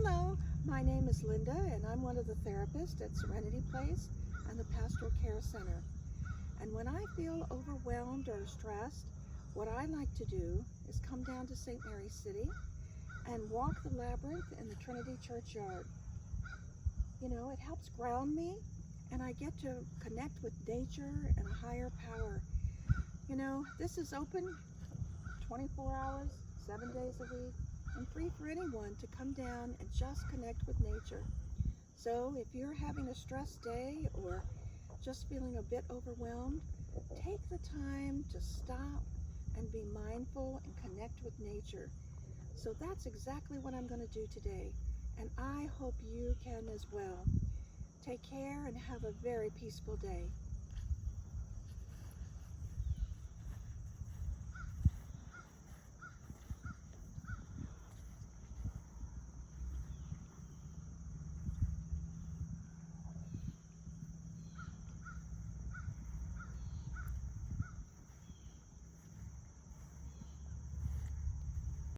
Hello, my name is Linda and I'm one of the therapists at Serenity Place and the Pastoral Care Center. And when I feel overwhelmed or stressed, what I like to do is come down to St. Mary's City and walk the Labyrinth in the Trinity Churchyard. You know, it helps ground me and I get to connect with nature and a higher power. You know, this is open 24 hours, 7 days a week, and free for anyone to come down and just connect with nature. So if you're having a stressed day or just feeling a bit overwhelmed, take the time to stop and be mindful and connect with nature. So that's exactly what I'm going to do today, and I hope you can as well. Take care and have a very peaceful day.